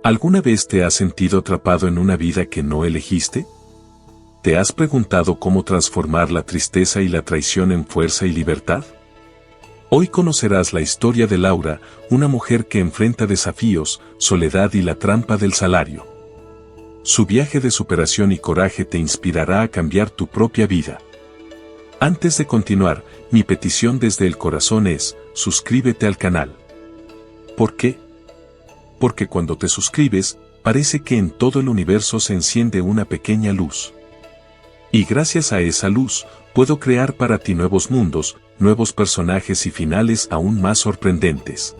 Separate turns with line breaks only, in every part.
¿Alguna vez te has sentido atrapado en una vida que no elegiste? ¿Te has preguntado cómo transformar la tristeza y la traición en fuerza y libertad? Hoy conocerás la historia de Laura, una mujer que enfrenta desafíos, soledad y la trampa del salario. Su viaje de superación y coraje te inspirará a cambiar tu propia vida. Antes de continuar, mi petición desde el corazón es, suscríbete al canal. ¿Por qué? Porque cuando te suscribes, parece que en todo el universo se enciende una pequeña luz. Y gracias a esa luz, puedo crear para ti nuevos mundos, nuevos personajes y finales aún más sorprendentes.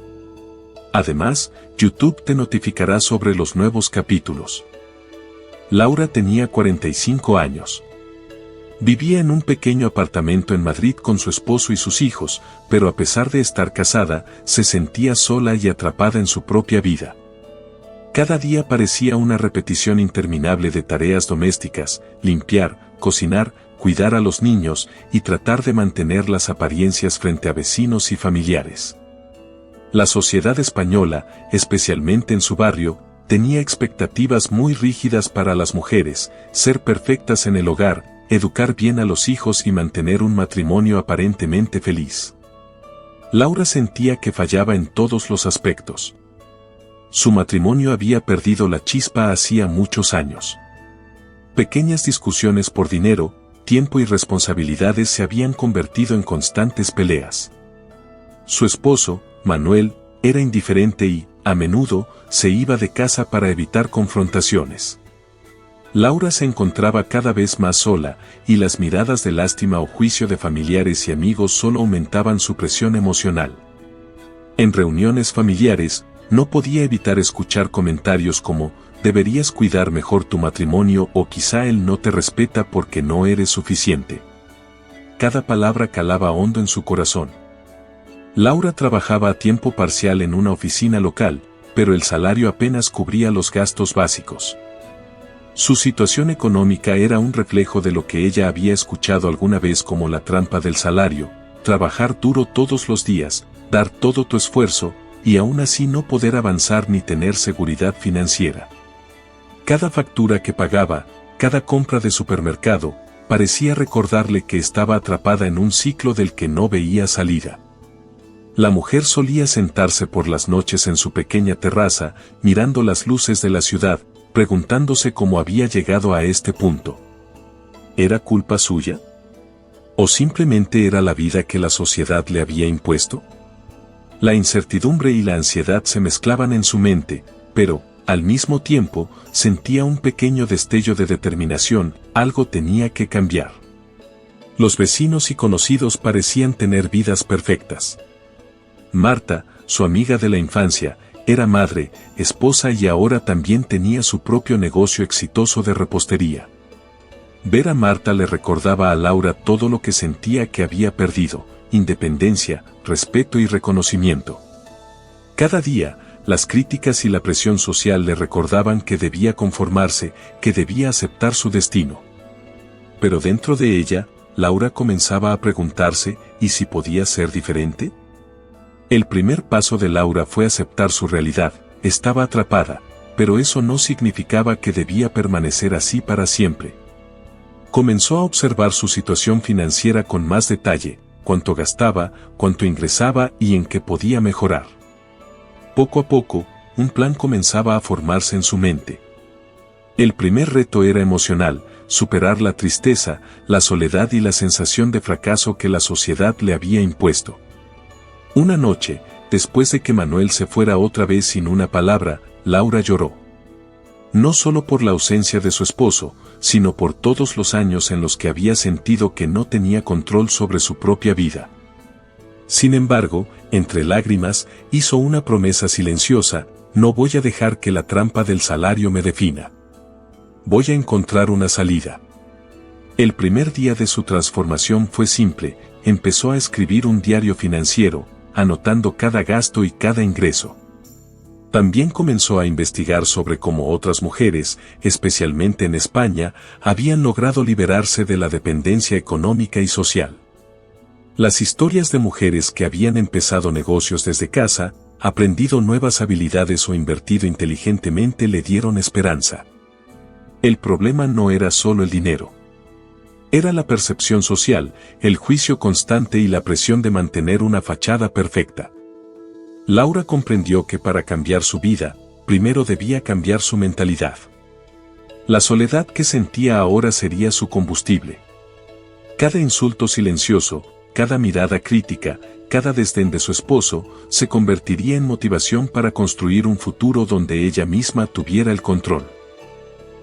Además, YouTube te notificará sobre los nuevos capítulos. Laura tenía 45 años. Vivía en un pequeño apartamento en Madrid con su esposo y sus hijos, pero a pesar de estar casada, se sentía sola y atrapada en su propia vida. Cada día parecía una repetición interminable de tareas domésticas, limpiar, cocinar, cuidar a los niños y tratar de mantener las apariencias frente a vecinos y familiares. La sociedad española, especialmente en su barrio, tenía expectativas muy rígidas para las mujeres, ser perfectas en el hogar, educar bien a los hijos y mantener un matrimonio aparentemente feliz. Laura sentía que fallaba en todos los aspectos. Su matrimonio había perdido la chispa hacía muchos años. Pequeñas discusiones por dinero, tiempo y responsabilidades se habían convertido en constantes peleas. Su esposo, Manuel, era indiferente y, a menudo, se iba de casa para evitar confrontaciones. Laura se encontraba cada vez más sola, y las miradas de lástima o juicio de familiares y amigos solo aumentaban su presión emocional. En reuniones familiares, no podía evitar escuchar comentarios como, deberías cuidar mejor tu matrimonio o quizá él no te respeta porque no eres suficiente. Cada palabra calaba hondo en su corazón. Laura trabajaba a tiempo parcial en una oficina local, pero el salario apenas cubría los gastos básicos. Su situación económica era un reflejo de lo que ella había escuchado alguna vez como la trampa del salario, trabajar duro todos los días, dar todo tu esfuerzo, y aún así no poder avanzar ni tener seguridad financiera. Cada factura que pagaba, cada compra de supermercado, parecía recordarle que estaba atrapada en un ciclo del que no veía salida. La mujer solía sentarse por las noches en su pequeña terraza, mirando las luces de la ciudad, preguntándose cómo había llegado a este punto. ¿Era culpa suya? ¿O simplemente era la vida que la sociedad le había impuesto? La incertidumbre y la ansiedad se mezclaban en su mente, pero, al mismo tiempo, sentía un pequeño destello de determinación, algo tenía que cambiar. Los vecinos y conocidos parecían tener vidas perfectas. Marta, su amiga de la infancia, era madre, esposa y ahora también tenía su propio negocio exitoso de repostería. Ver a Marta le recordaba a Laura todo lo que sentía que había perdido, independencia, respeto y reconocimiento. Cada día, las críticas y la presión social le recordaban que debía conformarse, que debía aceptar su destino. Pero dentro de ella, Laura comenzaba a preguntarse, ¿y si podía ser diferente? El primer paso de Laura fue aceptar su realidad, estaba atrapada, pero eso no significaba que debía permanecer así para siempre. Comenzó a observar su situación financiera con más detalle, cuánto gastaba, cuánto ingresaba y en qué podía mejorar. Poco a poco, un plan comenzaba a formarse en su mente. El primer reto era emocional, superar la tristeza, la soledad y la sensación de fracaso que la sociedad le había impuesto. Una noche, después de que Manuel se fuera otra vez sin una palabra, Laura lloró. No solo por la ausencia de su esposo, sino por todos los años en los que había sentido que no tenía control sobre su propia vida. Sin embargo, entre lágrimas, hizo una promesa silenciosa: no voy a dejar que la trampa del salario me defina. Voy a encontrar una salida. El primer día de su transformación fue simple, empezó a escribir un diario financiero, anotando cada gasto y cada ingreso. También comenzó a investigar sobre cómo otras mujeres, especialmente en España, habían logrado liberarse de la dependencia económica y social. Las historias de mujeres que habían empezado negocios desde casa, aprendido nuevas habilidades o invertido inteligentemente le dieron esperanza. El problema no era solo el dinero. Era la percepción social, el juicio constante y la presión de mantener una fachada perfecta. Laura comprendió que para cambiar su vida, primero debía cambiar su mentalidad. La soledad que sentía ahora sería su combustible. Cada insulto silencioso, cada mirada crítica, cada desdén de su esposo, se convertiría en motivación para construir un futuro donde ella misma tuviera el control.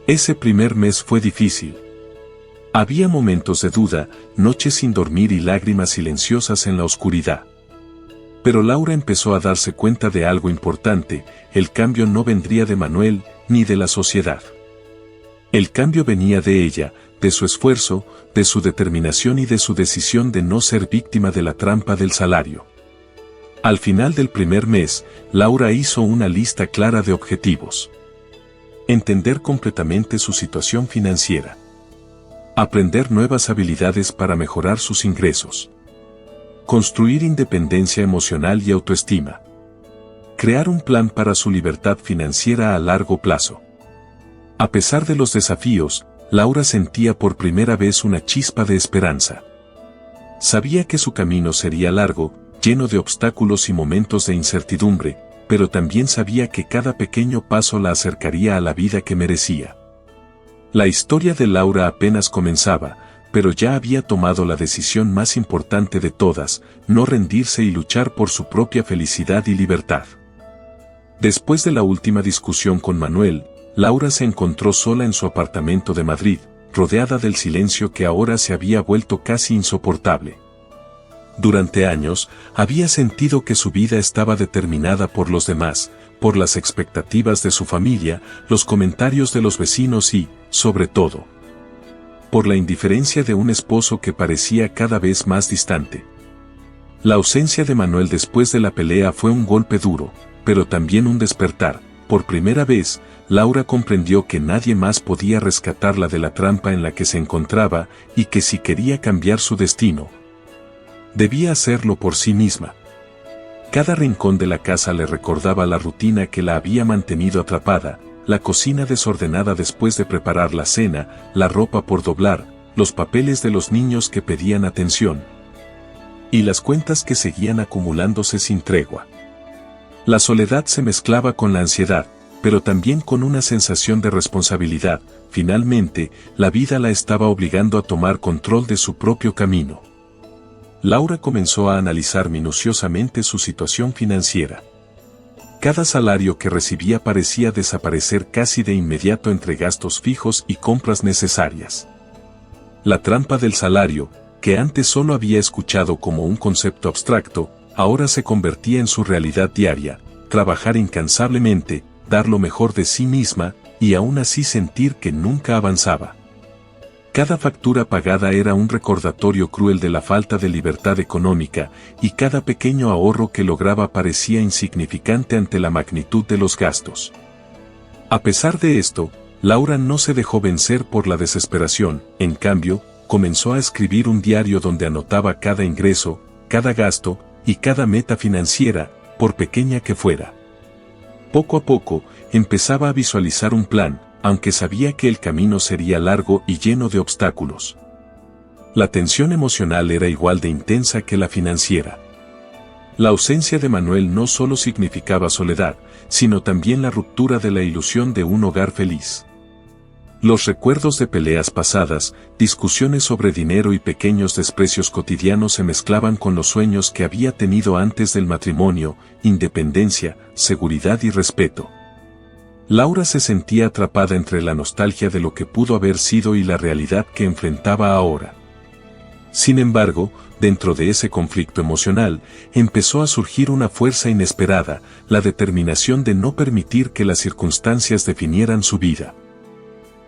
Ese primer mes fue difícil. Había momentos de duda, noches sin dormir y lágrimas silenciosas en la oscuridad. Pero Laura empezó a darse cuenta de algo importante: el cambio no vendría de Manuel, ni de la sociedad. El cambio venía de ella, de su esfuerzo, de su determinación y de su decisión de no ser víctima de la trampa del salario. Al final del primer mes, Laura hizo una lista clara de objetivos. Entender completamente su situación financiera. Aprender nuevas habilidades para mejorar sus ingresos. Construir independencia emocional y autoestima. Crear un plan para su libertad financiera a largo plazo. A pesar de los desafíos, Laura sentía por primera vez una chispa de esperanza. Sabía que su camino sería largo, lleno de obstáculos y momentos de incertidumbre, pero también sabía que cada pequeño paso la acercaría a la vida que merecía. La historia de Laura apenas comenzaba, pero ya había tomado la decisión más importante de todas: no rendirse y luchar por su propia felicidad y libertad. Después de la última discusión con Manuel, Laura se encontró sola en su apartamento de Madrid, rodeada del silencio que ahora se había vuelto casi insoportable. Durante años, había sentido que su vida estaba determinada por los demás, por las expectativas de su familia, los comentarios de los vecinos y, sobre todo, por la indiferencia de un esposo que parecía cada vez más distante. La ausencia de Manuel después de la pelea fue un golpe duro, pero también un despertar. Por primera vez, Laura comprendió que nadie más podía rescatarla de la trampa en la que se encontraba, y que si quería cambiar su destino, debía hacerlo por sí misma. Cada rincón de la casa le recordaba la rutina que la había mantenido atrapada: la cocina desordenada después de preparar la cena, la ropa por doblar, los papeles de los niños que pedían atención, y las cuentas que seguían acumulándose sin tregua. La soledad se mezclaba con la ansiedad, pero también con una sensación de responsabilidad. Finalmente, la vida la estaba obligando a tomar control de su propio camino. Laura comenzó a analizar minuciosamente su situación financiera. Cada salario que recibía parecía desaparecer casi de inmediato entre gastos fijos y compras necesarias. La trampa del salario, que antes solo había escuchado como un concepto abstracto, ahora se convertía en su realidad diaria: trabajar incansablemente, dar lo mejor de sí misma, y aún así sentir que nunca avanzaba. Cada factura pagada era un recordatorio cruel de la falta de libertad económica, y cada pequeño ahorro que lograba parecía insignificante ante la magnitud de los gastos. A pesar de esto, Laura no se dejó vencer por la desesperación. En cambio, comenzó a escribir un diario donde anotaba cada ingreso, cada gasto, y cada meta financiera, por pequeña que fuera. Poco a poco, empezaba a visualizar un plan, aunque sabía que el camino sería largo y lleno de obstáculos. La tensión emocional era igual de intensa que la financiera. La ausencia de Manuel no solo significaba soledad, sino también la ruptura de la ilusión de un hogar feliz. Los recuerdos de peleas pasadas, discusiones sobre dinero y pequeños desprecios cotidianos se mezclaban con los sueños que había tenido antes del matrimonio: independencia, seguridad y respeto. Laura se sentía atrapada entre la nostalgia de lo que pudo haber sido y la realidad que enfrentaba ahora. Sin embargo, dentro de ese conflicto emocional, empezó a surgir una fuerza inesperada: la determinación de no permitir que las circunstancias definieran su vida.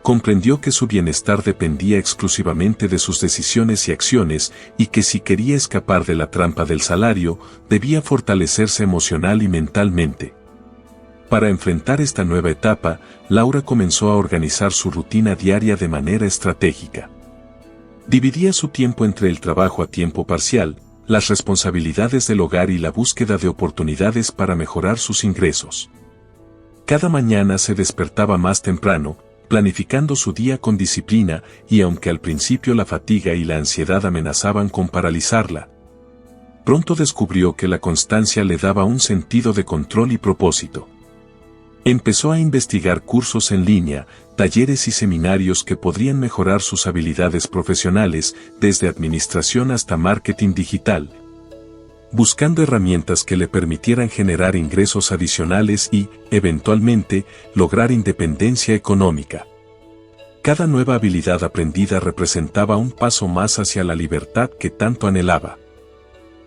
Comprendió que su bienestar dependía exclusivamente de sus decisiones y acciones, y que si quería escapar de la trampa del salario, debía fortalecerse emocional y mentalmente. Para enfrentar esta nueva etapa, Laura comenzó a organizar su rutina diaria de manera estratégica. Dividía su tiempo entre el trabajo a tiempo parcial, las responsabilidades del hogar y la búsqueda de oportunidades para mejorar sus ingresos. Cada mañana se despertaba más temprano, planificando su día con disciplina, y aunque al principio la fatiga y la ansiedad amenazaban con paralizarla, pronto descubrió que la constancia le daba un sentido de control y propósito. Empezó a investigar cursos en línea, talleres y seminarios que podrían mejorar sus habilidades profesionales, desde administración hasta marketing digital, buscando herramientas que le permitieran generar ingresos adicionales y, eventualmente, lograr independencia económica. Cada nueva habilidad aprendida representaba un paso más hacia la libertad que tanto anhelaba.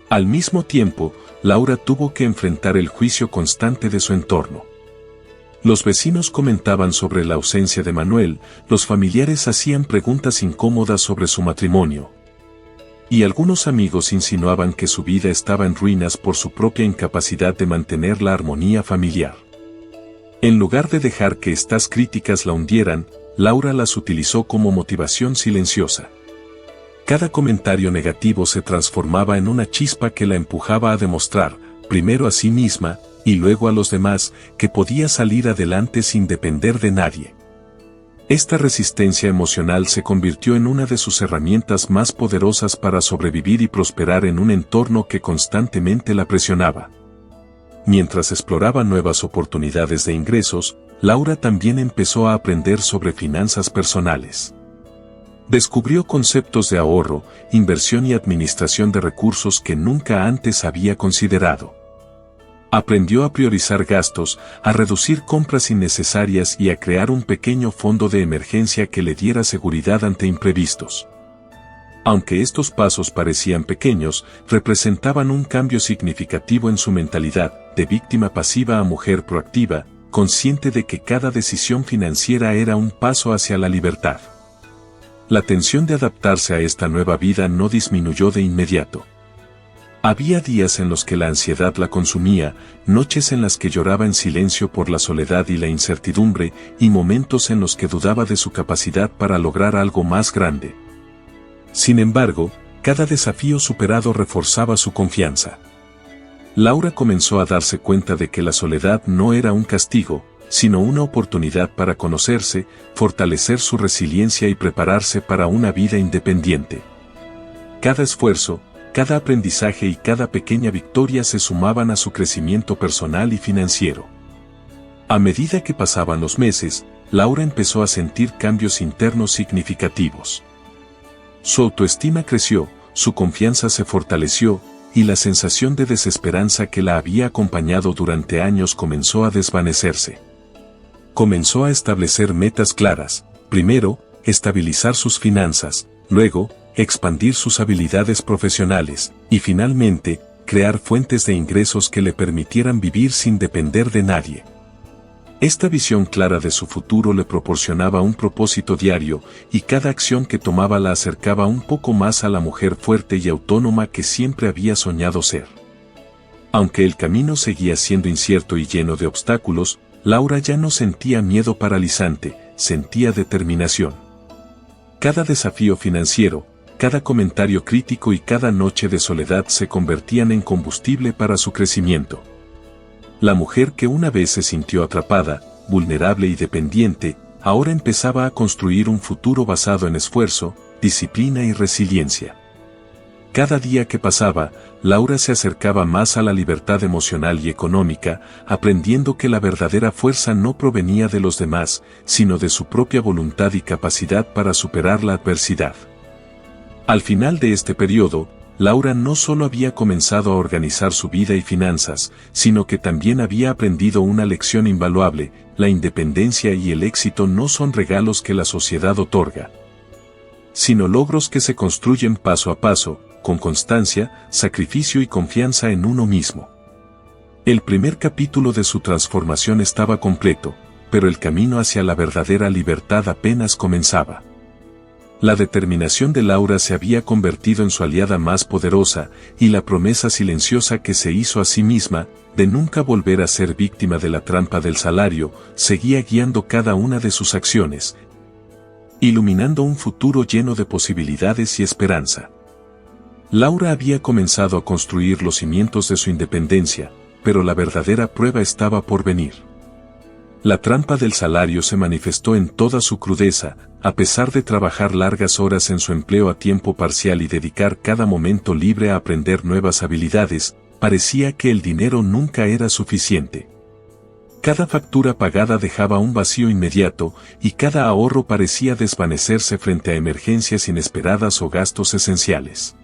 Al mismo tiempo, Laura tuvo que enfrentar el juicio constante de su entorno. Los vecinos comentaban sobre la ausencia de Manuel, los familiares hacían preguntas incómodas sobre su matrimonio, y algunos amigos insinuaban que su vida estaba en ruinas por su propia incapacidad de mantener la armonía familiar. En lugar de dejar que estas críticas la hundieran, Laura las utilizó como motivación silenciosa. Cada comentario negativo se transformaba en una chispa que la empujaba a demostrar, primero a sí misma, y luego a los demás, que podía salir adelante sin depender de nadie. Esta resistencia emocional se convirtió en una de sus herramientas más poderosas para sobrevivir y prosperar en un entorno que constantemente la presionaba. Mientras exploraba nuevas oportunidades de ingresos, Laura también empezó a aprender sobre finanzas personales. Descubrió conceptos de ahorro, inversión y administración de recursos que nunca antes había considerado. Aprendió a priorizar gastos, a reducir compras innecesarias y a crear un pequeño fondo de emergencia que le diera seguridad ante imprevistos. Aunque estos pasos parecían pequeños, representaban un cambio significativo en su mentalidad, de víctima pasiva a mujer proactiva, consciente de que cada decisión financiera era un paso hacia la libertad. La tensión de adaptarse a esta nueva vida no disminuyó de inmediato. Había días en los que la ansiedad la consumía, noches en las que lloraba en silencio por la soledad y la incertidumbre, y momentos en los que dudaba de su capacidad para lograr algo más grande. Sin embargo, cada desafío superado reforzaba su confianza. Laura comenzó a darse cuenta de que la soledad no era un castigo, sino una oportunidad para conocerse, fortalecer su resiliencia y prepararse para una vida independiente. Cada esfuerzo, cada aprendizaje y cada pequeña victoria se sumaban a su crecimiento personal y financiero. A medida que pasaban los meses, Laura empezó a sentir cambios internos significativos. Su autoestima creció, su confianza se fortaleció, y la sensación de desesperanza que la había acompañado durante años comenzó a desvanecerse. Comenzó a establecer metas claras: primero, estabilizar sus finanzas, luego, expandir sus habilidades profesionales, y finalmente, crear fuentes de ingresos que le permitieran vivir sin depender de nadie. Esta visión clara de su futuro le proporcionaba un propósito diario, y cada acción que tomaba la acercaba un poco más a la mujer fuerte y autónoma que siempre había soñado ser. Aunque el camino seguía siendo incierto y lleno de obstáculos, Laura ya no sentía miedo paralizante, sentía determinación. Cada desafío financiero, cada comentario crítico y cada noche de soledad se convertían en combustible para su crecimiento. La mujer que una vez se sintió atrapada, vulnerable y dependiente, ahora empezaba a construir un futuro basado en esfuerzo, disciplina y resiliencia. Cada día que pasaba, Laura se acercaba más a la libertad emocional y económica, aprendiendo que la verdadera fuerza no provenía de los demás, sino de su propia voluntad y capacidad para superar la adversidad. Al final de este periodo, Laura no solo había comenzado a organizar su vida y finanzas, sino que también había aprendido una lección invaluable: la independencia y el éxito no son regalos que la sociedad otorga, sino logros que se construyen paso a paso, con constancia, sacrificio y confianza en uno mismo. El primer capítulo de su transformación estaba completo, pero el camino hacia la verdadera libertad apenas comenzaba. La determinación de Laura se había convertido en su aliada más poderosa, y la promesa silenciosa que se hizo a sí misma, de nunca volver a ser víctima de la trampa del salario, seguía guiando cada una de sus acciones, iluminando un futuro lleno de posibilidades y esperanza. Laura había comenzado a construir los cimientos de su independencia, pero la verdadera prueba estaba por venir. La trampa del salario se manifestó en toda su crudeza. A pesar de trabajar largas horas en su empleo a tiempo parcial y dedicar cada momento libre a aprender nuevas habilidades, parecía que el dinero nunca era suficiente. Cada factura pagada dejaba un vacío inmediato, y cada ahorro parecía desvanecerse frente a emergencias inesperadas o gastos esenciales.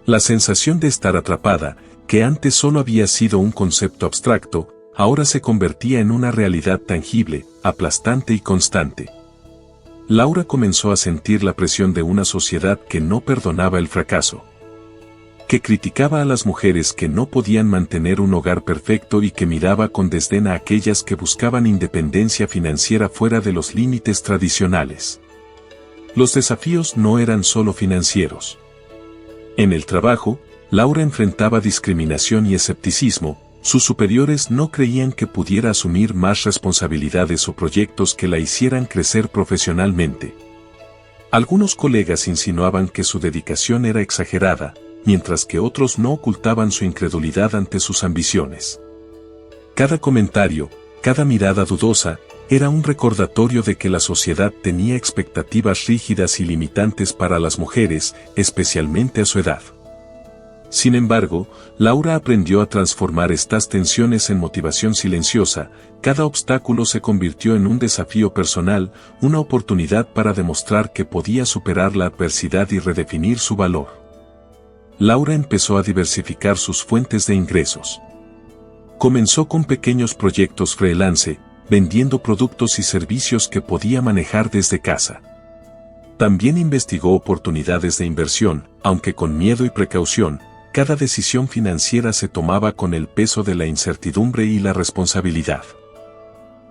La sensación de estar atrapada, que antes solo había sido un concepto abstracto, ahora se convertía en una realidad tangible, aplastante y constante. Laura comenzó a sentir la presión de una sociedad que no perdonaba el fracaso, que criticaba a las mujeres que no podían mantener un hogar perfecto y que miraba con desdén a aquellas que buscaban independencia financiera fuera de los límites tradicionales. Los desafíos no eran solo financieros. En el trabajo, Laura enfrentaba discriminación y escepticismo. Sus superiores no creían que pudiera asumir más responsabilidades o proyectos que la hicieran crecer profesionalmente. Algunos colegas insinuaban que su dedicación era exagerada, mientras que otros no ocultaban su incredulidad ante sus ambiciones. Cada comentario, cada mirada dudosa, era un recordatorio de que la sociedad tenía expectativas rígidas y limitantes para las mujeres, especialmente a su edad. Sin embargo, Laura aprendió a transformar estas tensiones en motivación silenciosa. Cada obstáculo se convirtió en un desafío personal, una oportunidad para demostrar que podía superar la adversidad y redefinir su valor. Laura empezó a diversificar sus fuentes de ingresos. Comenzó con pequeños proyectos freelance, vendiendo productos y servicios que podía manejar desde casa. También investigó oportunidades de inversión, aunque con miedo y precaución. Cada decisión financiera se tomaba con el peso de la incertidumbre y la responsabilidad.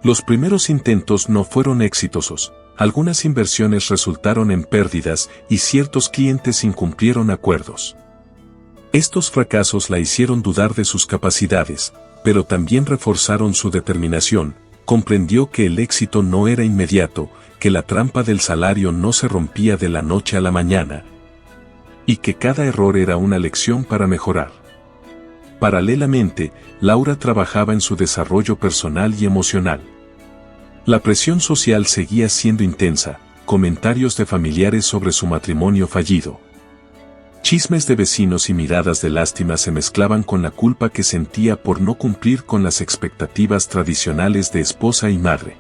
Los primeros intentos no fueron exitosos, algunas inversiones resultaron en pérdidas y ciertos clientes incumplieron acuerdos. Estos fracasos la hicieron dudar de sus capacidades, pero también reforzaron su determinación. Comprendió que el éxito no era inmediato, que la trampa del salario no se rompía de la noche a la mañana, y que cada error era una lección para mejorar. Paralelamente, Laura trabajaba en su desarrollo personal y emocional. La presión social seguía siendo intensa, comentarios de familiares sobre su matrimonio fallido. Chismes de vecinos y miradas de lástima se mezclaban con la culpa que sentía por no cumplir con las expectativas tradicionales de esposa y madre.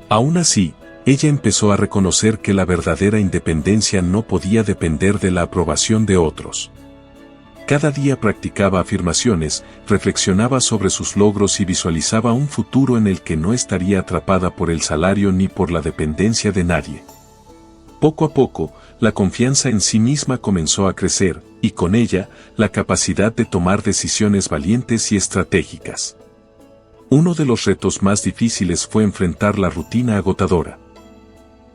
Aún así, ella empezó a reconocer que la verdadera independencia no podía depender de la aprobación de otros. Cada día practicaba afirmaciones, reflexionaba sobre sus logros y visualizaba un futuro en el que no estaría atrapada por el salario ni por la dependencia de nadie. Poco a poco, la confianza en sí misma comenzó a crecer, y con ella, la capacidad de tomar decisiones valientes y estratégicas. Uno de los retos más difíciles fue enfrentar la rutina agotadora.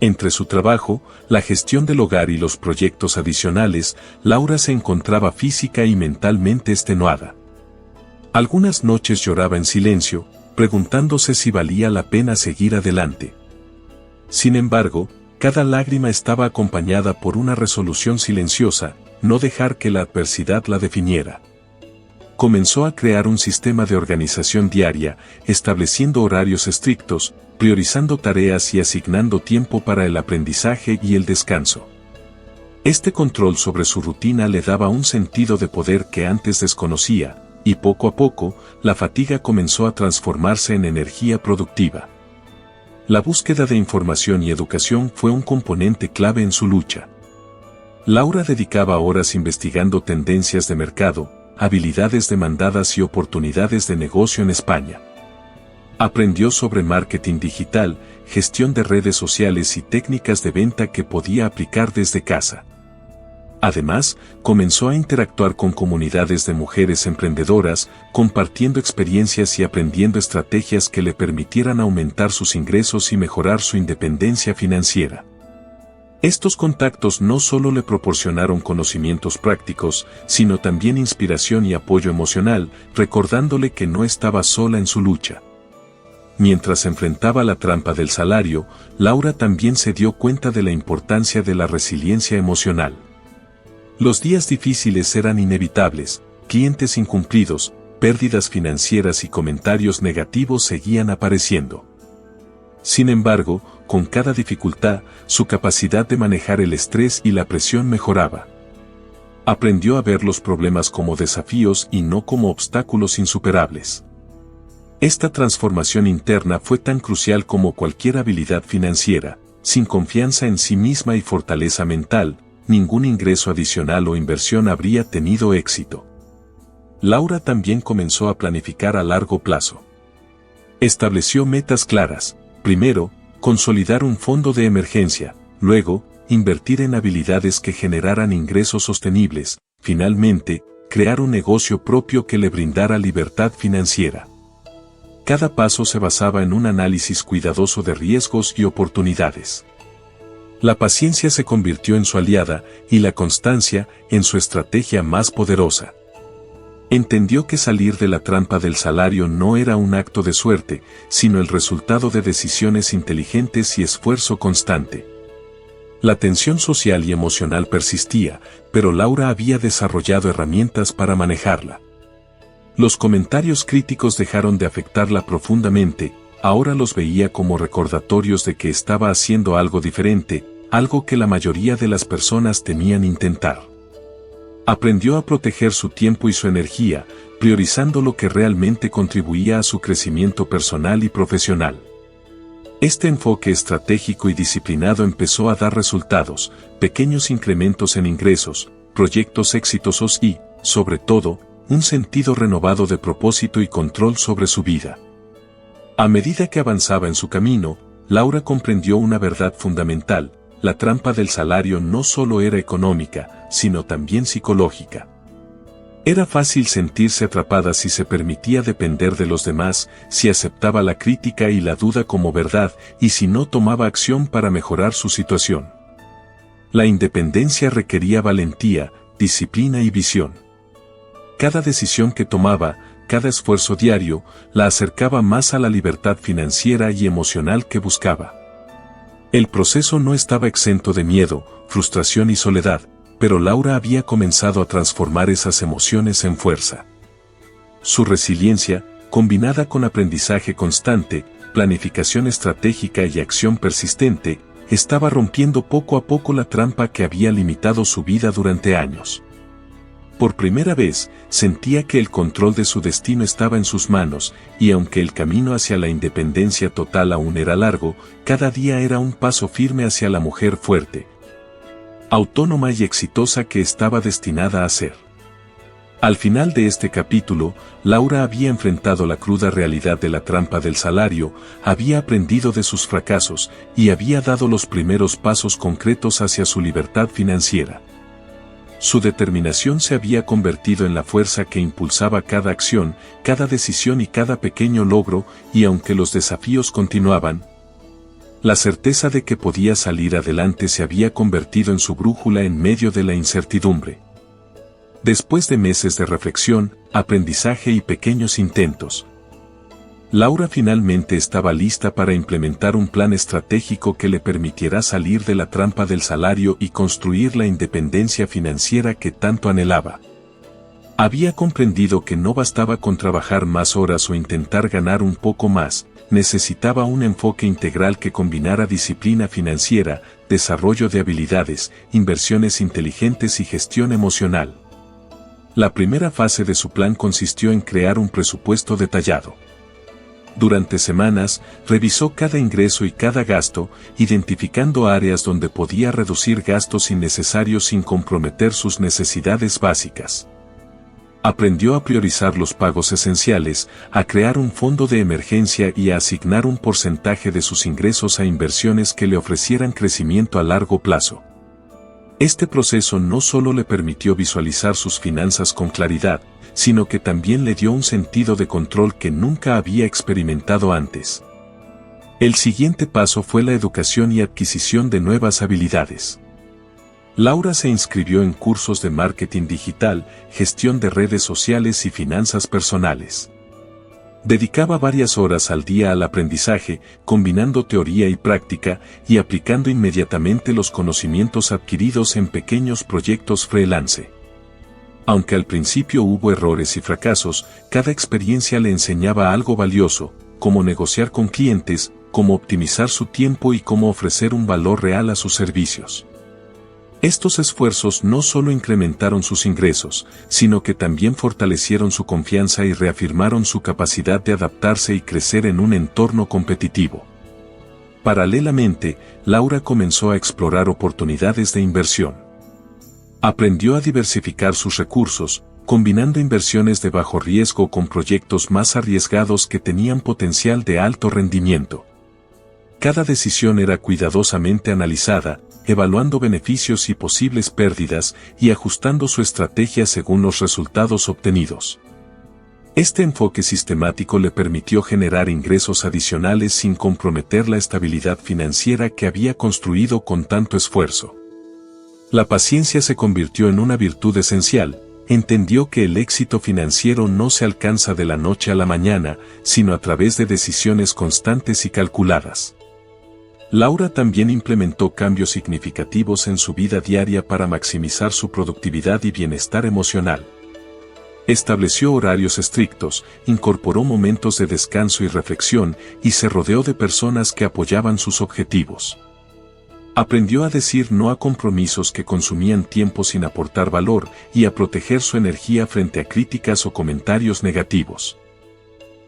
Entre su trabajo, la gestión del hogar y los proyectos adicionales, Laura se encontraba física y mentalmente extenuada. Algunas noches lloraba en silencio, preguntándose si valía la pena seguir adelante. Sin embargo, cada lágrima estaba acompañada por una resolución silenciosa: no dejar que la adversidad la definiera. Comenzó a crear un sistema de organización diaria, estableciendo horarios estrictos, priorizando tareas y asignando tiempo para el aprendizaje y el descanso. Este control sobre su rutina le daba un sentido de poder que antes desconocía, y poco a poco, la fatiga comenzó a transformarse en energía productiva. La búsqueda de información y educación fue un componente clave en su lucha. Laura dedicaba horas investigando tendencias de mercado, habilidades demandadas y oportunidades de negocio en España. Aprendió sobre marketing digital, gestión de redes sociales y técnicas de venta que podía aplicar desde casa. Además, comenzó a interactuar con comunidades de mujeres emprendedoras, compartiendo experiencias y aprendiendo estrategias que le permitieran aumentar sus ingresos y mejorar su independencia financiera. Estos contactos no solo le proporcionaron conocimientos prácticos, sino también inspiración y apoyo emocional, recordándole que no estaba sola en su lucha. Mientras enfrentaba la trampa del salario, Laura también se dio cuenta de la importancia de la resiliencia emocional. Los días difíciles eran inevitables, clientes incumplidos, pérdidas financieras y comentarios negativos seguían apareciendo. Sin embargo, con cada dificultad, su capacidad de manejar el estrés y la presión mejoraba. Aprendió a ver los problemas como desafíos y no como obstáculos insuperables. Esta transformación interna fue tan crucial como cualquier habilidad financiera. Sin confianza en sí misma y fortaleza mental, ningún ingreso adicional o inversión habría tenido éxito. Laura también comenzó a planificar a largo plazo. Estableció metas claras. Primero, consolidar un fondo de emergencia. Luego, invertir en habilidades que generaran ingresos sostenibles. Finalmente, crear un negocio propio que le brindara libertad financiera. Cada paso se basaba en un análisis cuidadoso de riesgos y oportunidades. La paciencia se convirtió en su aliada y la constancia en su estrategia más poderosa. Entendió que salir de la trampa del salario no era un acto de suerte, sino el resultado de decisiones inteligentes y esfuerzo constante. La tensión social y emocional persistía, pero Laura había desarrollado herramientas para manejarla. Los comentarios críticos dejaron de afectarla profundamente, ahora los veía como recordatorios de que estaba haciendo algo diferente, algo que la mayoría de las personas temían intentar. Aprendió a proteger su tiempo y su energía, priorizando lo que realmente contribuía a su crecimiento personal y profesional. Este enfoque estratégico y disciplinado empezó a dar resultados, pequeños incrementos en ingresos, proyectos exitosos y, sobre todo, un sentido renovado de propósito y control sobre su vida. A medida que avanzaba en su camino, Laura comprendió una verdad fundamental: la trampa del salario no solo era económica, sino también psicológica. Era fácil sentirse atrapada si se permitía depender de los demás, si aceptaba la crítica y la duda como verdad, y si no tomaba acción para mejorar su situación. La independencia requería valentía, disciplina y visión. Cada decisión que tomaba, cada esfuerzo diario, la acercaba más a la libertad financiera y emocional que buscaba. El proceso no estaba exento de miedo, frustración y soledad, pero Laura había comenzado a transformar esas emociones en fuerza. Su resiliencia, combinada con aprendizaje constante, planificación estratégica y acción persistente, estaba rompiendo poco a poco la trampa que había limitado su vida durante años. Por primera vez, sentía que el control de su destino estaba en sus manos, y aunque el camino hacia la independencia total aún era largo, cada día era un paso firme hacia la mujer fuerte, autónoma y exitosa que estaba destinada a ser. Al final de este capítulo, Laura había enfrentado la cruda realidad de la trampa del salario, había aprendido de sus fracasos, y había dado los primeros pasos concretos hacia su libertad financiera. Su determinación se había convertido en la fuerza que impulsaba cada acción, cada decisión y cada pequeño logro, y aunque los desafíos continuaban, la certeza de que podía salir adelante se había convertido en su brújula en medio de la incertidumbre. Después de meses de reflexión, aprendizaje y pequeños intentos, Laura finalmente estaba lista para implementar un plan estratégico que le permitiera salir de la trampa del salario y construir la independencia financiera que tanto anhelaba. Había comprendido que no bastaba con trabajar más horas o intentar ganar un poco más, necesitaba un enfoque integral que combinara disciplina financiera, desarrollo de habilidades, inversiones inteligentes y gestión emocional. La primera fase de su plan consistió en crear un presupuesto detallado. Durante semanas, revisó cada ingreso y cada gasto, identificando áreas donde podía reducir gastos innecesarios sin comprometer sus necesidades básicas. Aprendió a priorizar los pagos esenciales, a crear un fondo de emergencia y a asignar un porcentaje de sus ingresos a inversiones que le ofrecieran crecimiento a largo plazo. Este proceso no solo le permitió visualizar sus finanzas con claridad, sino que también le dio un sentido de control que nunca había experimentado antes. El siguiente paso fue la educación y adquisición de nuevas habilidades. Laura se inscribió en cursos de marketing digital, gestión de redes sociales y finanzas personales. Dedicaba varias horas al día al aprendizaje, combinando teoría y práctica, y aplicando inmediatamente los conocimientos adquiridos en pequeños proyectos freelance. Aunque al principio hubo errores y fracasos, cada experiencia le enseñaba algo valioso, cómo negociar con clientes, cómo optimizar su tiempo y cómo ofrecer un valor real a sus servicios. Estos esfuerzos no solo incrementaron sus ingresos, sino que también fortalecieron su confianza y reafirmaron su capacidad de adaptarse y crecer en un entorno competitivo. Paralelamente, Laura comenzó a explorar oportunidades de inversión. Aprendió a diversificar sus recursos, combinando inversiones de bajo riesgo con proyectos más arriesgados que tenían potencial de alto rendimiento. Cada decisión era cuidadosamente analizada, evaluando beneficios y posibles pérdidas y ajustando su estrategia según los resultados obtenidos. Este enfoque sistemático le permitió generar ingresos adicionales sin comprometer la estabilidad financiera que había construido con tanto esfuerzo. La paciencia se convirtió en una virtud esencial. Entendió que el éxito financiero no se alcanza de la noche a la mañana, sino a través de decisiones constantes y calculadas. Laura también implementó cambios significativos en su vida diaria para maximizar su productividad y bienestar emocional. Estableció horarios estrictos, incorporó momentos de descanso y reflexión, y se rodeó de personas que apoyaban sus objetivos. Aprendió a decir no a compromisos que consumían tiempo sin aportar valor y a proteger su energía frente a críticas o comentarios negativos.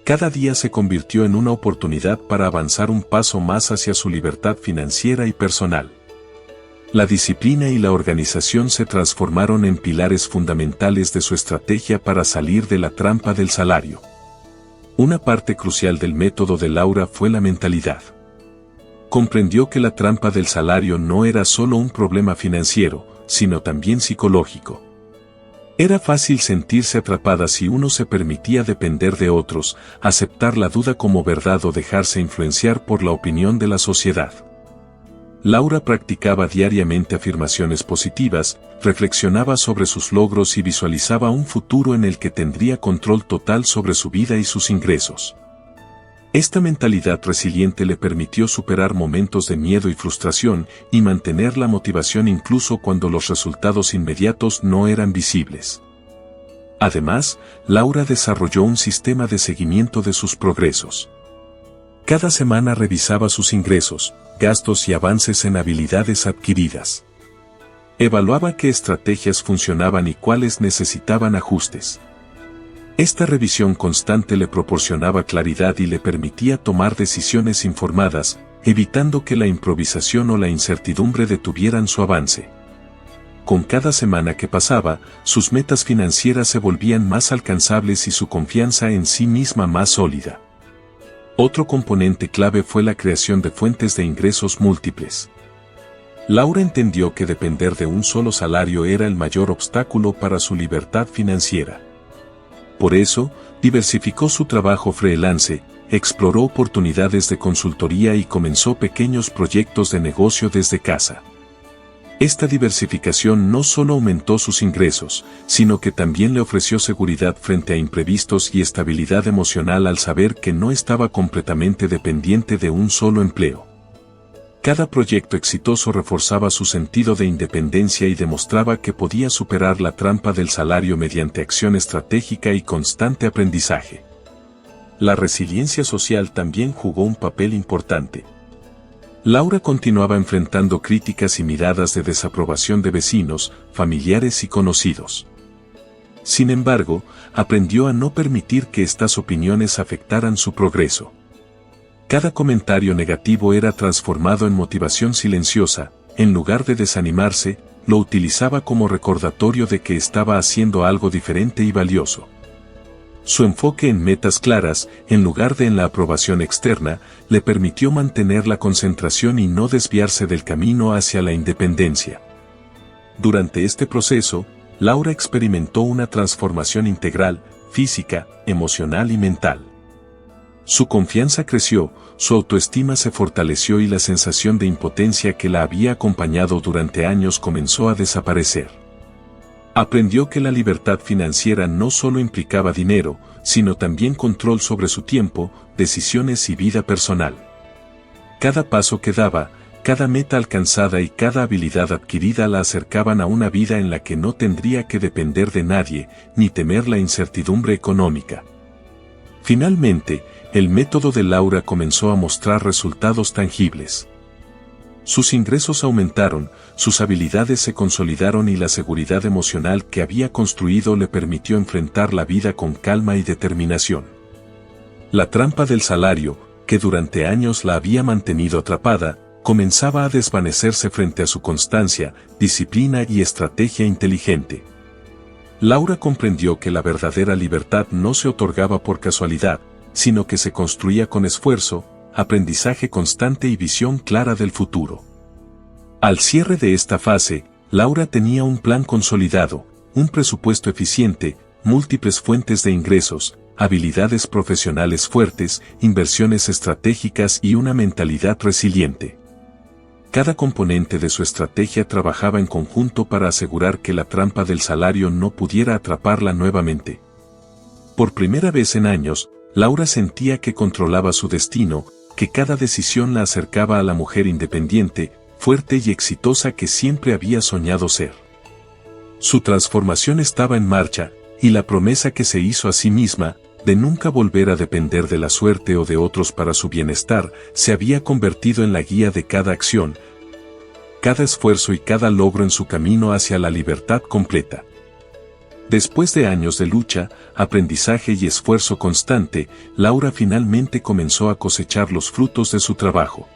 Cada día se convirtió en una oportunidad para avanzar un paso más hacia su libertad financiera y personal. La disciplina y la organización se transformaron en pilares fundamentales de su estrategia para salir de la trampa del salario. Una parte crucial del método de Laura fue la mentalidad. Comprendió que la trampa del salario no era solo un problema financiero, sino también psicológico. Era fácil sentirse atrapada si uno se permitía depender de otros, aceptar la duda como verdad o dejarse influenciar por la opinión de la sociedad. Laura practicaba diariamente afirmaciones positivas, reflexionaba sobre sus logros y visualizaba un futuro en el que tendría control total sobre su vida y sus ingresos. Esta mentalidad resiliente le permitió superar momentos de miedo y frustración y mantener la motivación incluso cuando los resultados inmediatos no eran visibles. Además, Laura desarrolló un sistema de seguimiento de sus progresos. Cada semana revisaba sus ingresos, gastos y avances en habilidades adquiridas. Evaluaba qué estrategias funcionaban y cuáles necesitaban ajustes. Esta revisión constante le proporcionaba claridad y le permitía tomar decisiones informadas, evitando que la improvisación o la incertidumbre detuvieran su avance. Con cada semana que pasaba, sus metas financieras se volvían más alcanzables y su confianza en sí misma más sólida. Otro componente clave fue la creación de fuentes de ingresos múltiples. Laura entendió que depender de un solo salario era el mayor obstáculo para su libertad financiera. Por eso, diversificó su trabajo freelance, exploró oportunidades de consultoría y comenzó pequeños proyectos de negocio desde casa. Esta diversificación no solo aumentó sus ingresos, sino que también le ofreció seguridad frente a imprevistos y estabilidad emocional al saber que no estaba completamente dependiente de un solo empleo. Cada proyecto exitoso reforzaba su sentido de independencia y demostraba que podía superar la trampa del salario mediante acción estratégica y constante aprendizaje. La resiliencia social también jugó un papel importante. Laura continuaba enfrentando críticas y miradas de desaprobación de vecinos, familiares y conocidos. Sin embargo, aprendió a no permitir que estas opiniones afectaran su progreso. Cada comentario negativo era transformado en motivación silenciosa, en lugar de desanimarse, lo utilizaba como recordatorio de que estaba haciendo algo diferente y valioso. Su enfoque en metas claras, en lugar de en la aprobación externa, le permitió mantener la concentración y no desviarse del camino hacia la independencia. Durante este proceso, Laura experimentó una transformación integral, física, emocional y mental. Su confianza creció, su autoestima se fortaleció y la sensación de impotencia que la había acompañado durante años comenzó a desaparecer. Aprendió que la libertad financiera no solo implicaba dinero, sino también control sobre su tiempo, decisiones y vida personal. Cada paso que daba, cada meta alcanzada y cada habilidad adquirida la acercaban a una vida en la que no tendría que depender de nadie, ni temer la incertidumbre económica. Finalmente, el método de Laura comenzó a mostrar resultados tangibles. Sus ingresos aumentaron, sus habilidades se consolidaron y la seguridad emocional que había construido le permitió enfrentar la vida con calma y determinación. La trampa del salario, que durante años la había mantenido atrapada, comenzaba a desvanecerse frente a su constancia, disciplina y estrategia inteligente. Laura comprendió que la verdadera libertad no se otorgaba por casualidad, sino que se construía con esfuerzo, aprendizaje constante y visión clara del futuro. Al cierre de esta fase, Laura tenía un plan consolidado, un presupuesto eficiente, múltiples fuentes de ingresos, habilidades profesionales fuertes, inversiones estratégicas y una mentalidad resiliente. Cada componente de su estrategia trabajaba en conjunto para asegurar que la trampa del salario no pudiera atraparla nuevamente. Por primera vez en años, Laura sentía que controlaba su destino, que cada decisión la acercaba a la mujer independiente, fuerte y exitosa que siempre había soñado ser. Su transformación estaba en marcha, y la promesa que se hizo a sí misma, de nunca volver a depender de la suerte o de otros para su bienestar, se había convertido en la guía de cada acción, cada esfuerzo y cada logro en su camino hacia la libertad completa. Después de años de lucha, aprendizaje y esfuerzo constante, Laura finalmente comenzó a cosechar los frutos de su trabajo.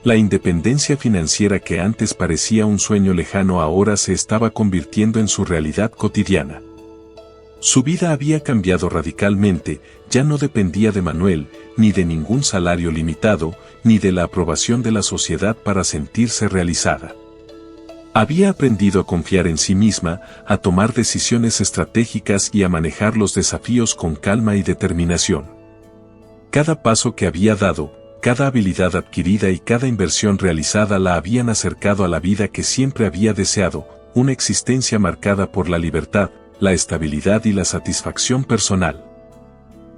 La independencia financiera que antes parecía un sueño lejano ahora se estaba convirtiendo en su realidad cotidiana. Su vida había cambiado radicalmente, ya no dependía de Manuel, ni de ningún salario limitado, ni de la aprobación de la sociedad para sentirse realizada. Había aprendido a confiar en sí misma, a tomar decisiones estratégicas y a manejar los desafíos con calma y determinación. Cada paso que había dado, cada habilidad adquirida y cada inversión realizada la habían acercado a la vida que siempre había deseado, una existencia marcada por la libertad, la estabilidad y la satisfacción personal.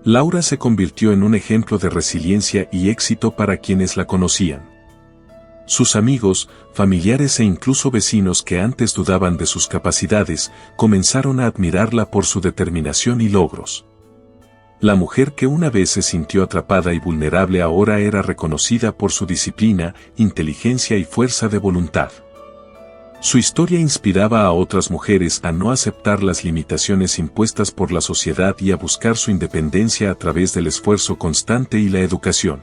Laura se convirtió en un ejemplo de resiliencia y éxito para quienes la conocían. Sus amigos, familiares e incluso vecinos que antes dudaban de sus capacidades, comenzaron a admirarla por su determinación y logros. La mujer que una vez se sintió atrapada y vulnerable ahora era reconocida por su disciplina, inteligencia y fuerza de voluntad. Su historia inspiraba a otras mujeres a no aceptar las limitaciones impuestas por la sociedad y a buscar su independencia a través del esfuerzo constante y la educación.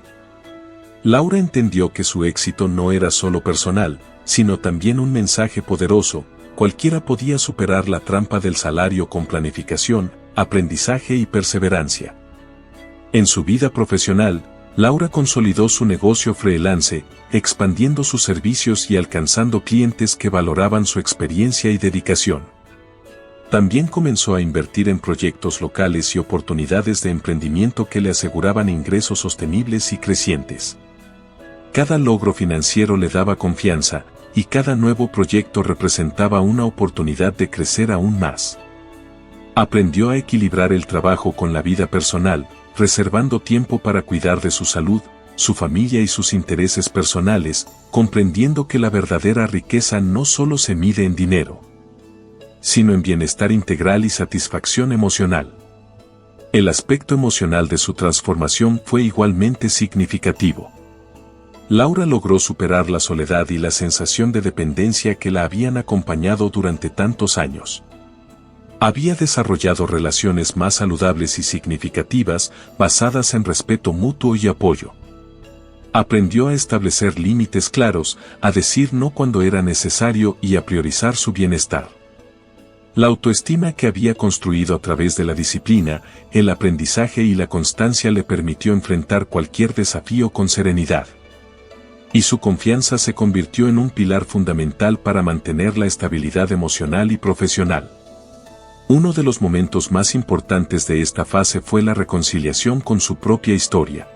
Laura entendió que su éxito no era solo personal, sino también un mensaje poderoso: cualquiera podía superar la trampa del salario con planificación, aprendizaje y perseverancia. En su vida profesional, Laura consolidó su negocio freelance, expandiendo sus servicios y alcanzando clientes que valoraban su experiencia y dedicación. También comenzó a invertir en proyectos locales y oportunidades de emprendimiento que le aseguraban ingresos sostenibles y crecientes. Cada logro financiero le daba confianza, y cada nuevo proyecto representaba una oportunidad de crecer aún más. Aprendió a equilibrar el trabajo con la vida personal, reservando tiempo para cuidar de su salud, su familia y sus intereses personales, comprendiendo que la verdadera riqueza no solo se mide en dinero, sino en bienestar integral y satisfacción emocional. El aspecto emocional de su transformación fue igualmente significativo. Laura logró superar la soledad y la sensación de dependencia que la habían acompañado durante tantos años. Había desarrollado relaciones más saludables y significativas, basadas en respeto mutuo y apoyo. Aprendió a establecer límites claros, a decir no cuando era necesario y a priorizar su bienestar. La autoestima que había construido a través de la disciplina, el aprendizaje y la constancia le permitió enfrentar cualquier desafío con serenidad. Y su confianza se convirtió en un pilar fundamental para mantener la estabilidad emocional y profesional. Uno de los momentos más importantes de esta fase fue la reconciliación con su propia historia.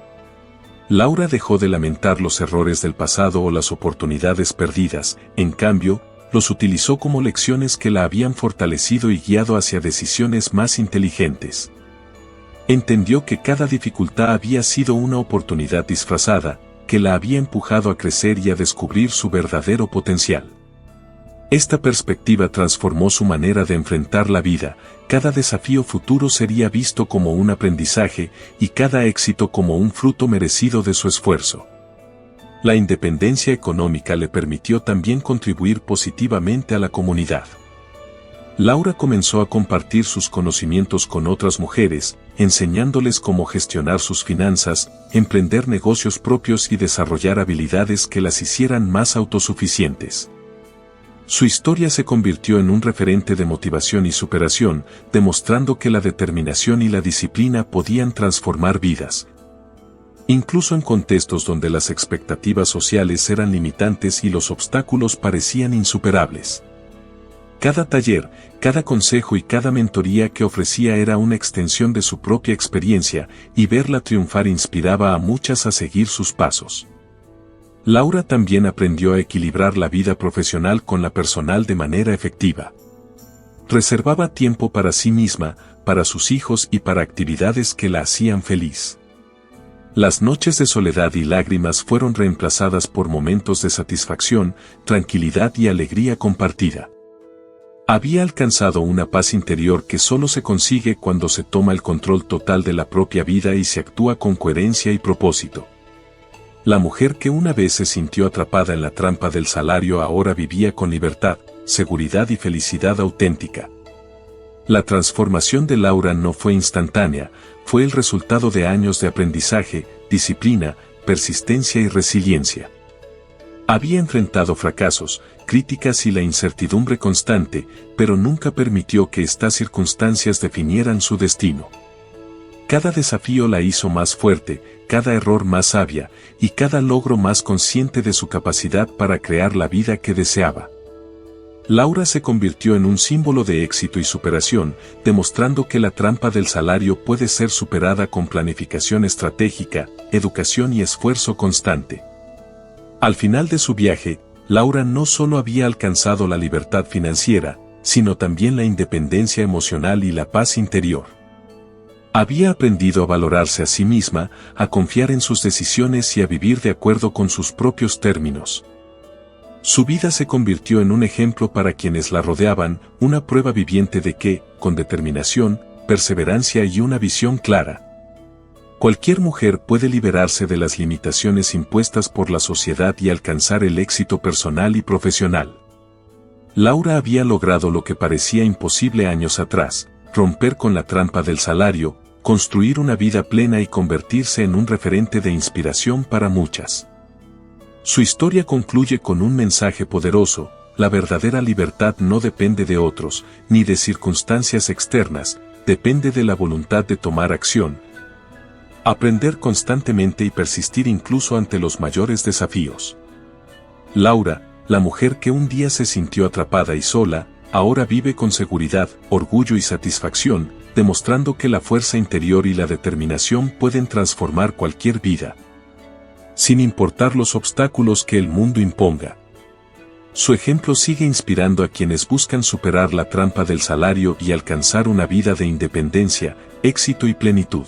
Laura dejó de lamentar los errores del pasado o las oportunidades perdidas, en cambio, los utilizó como lecciones que la habían fortalecido y guiado hacia decisiones más inteligentes. Entendió que cada dificultad había sido una oportunidad disfrazada, que la había empujado a crecer y a descubrir su verdadero potencial. Esta perspectiva transformó su manera de enfrentar la vida. Cada desafío futuro sería visto como un aprendizaje y cada éxito como un fruto merecido de su esfuerzo. La independencia económica le permitió también contribuir positivamente a la comunidad. Laura comenzó a compartir sus conocimientos con otras mujeres, enseñándoles cómo gestionar sus finanzas, emprender negocios propios y desarrollar habilidades que las hicieran más autosuficientes. Su historia se convirtió en un referente de motivación y superación, demostrando que la determinación y la disciplina podían transformar vidas. Incluso en contextos donde las expectativas sociales eran limitantes y los obstáculos parecían insuperables. Cada taller, cada consejo y cada mentoría que ofrecía era una extensión de su propia experiencia, y verla triunfar inspiraba a muchas a seguir sus pasos. Laura también aprendió a equilibrar la vida profesional con la personal de manera efectiva. Reservaba tiempo para sí misma, para sus hijos y para actividades que la hacían feliz. Las noches de soledad y lágrimas fueron reemplazadas por momentos de satisfacción, tranquilidad y alegría compartida. Había alcanzado una paz interior que solo se consigue cuando se toma el control total de la propia vida y se actúa con coherencia y propósito. La mujer que una vez se sintió atrapada en la trampa del salario ahora vivía con libertad, seguridad y felicidad auténtica. La transformación de Laura no fue instantánea, fue el resultado de años de aprendizaje, disciplina, persistencia y resiliencia. Había enfrentado fracasos, críticas y la incertidumbre constante, pero nunca permitió que estas circunstancias definieran su destino. Cada desafío la hizo más fuerte, cada error más sabia, y cada logro más consciente de su capacidad para crear la vida que deseaba. Laura se convirtió en un símbolo de éxito y superación, demostrando que la trampa del salario puede ser superada con planificación estratégica, educación y esfuerzo constante. Al final de su viaje, Laura no solo había alcanzado la libertad financiera, sino también la independencia emocional y la paz interior. Había aprendido a valorarse a sí misma, a confiar en sus decisiones y a vivir de acuerdo con sus propios términos. Su vida se convirtió en un ejemplo para quienes la rodeaban, una prueba viviente de que, con determinación, perseverancia y una visión clara, cualquier mujer puede liberarse de las limitaciones impuestas por la sociedad y alcanzar el éxito personal y profesional. Laura había logrado lo que parecía imposible años atrás: romper con la trampa del salario, construir una vida plena y convertirse en un referente de inspiración para muchas. Su historia concluye con un mensaje poderoso: la verdadera libertad no depende de otros, ni de circunstancias externas, depende de la voluntad de tomar acción, aprender constantemente y persistir incluso ante los mayores desafíos. Laura, la mujer que un día se sintió atrapada y sola, ahora vive con seguridad, orgullo y satisfacción, demostrando que la fuerza interior y la determinación pueden transformar cualquier vida, sin importar los obstáculos que el mundo imponga. Su ejemplo sigue inspirando a quienes buscan superar la trampa del salario y alcanzar una vida de independencia, éxito y plenitud.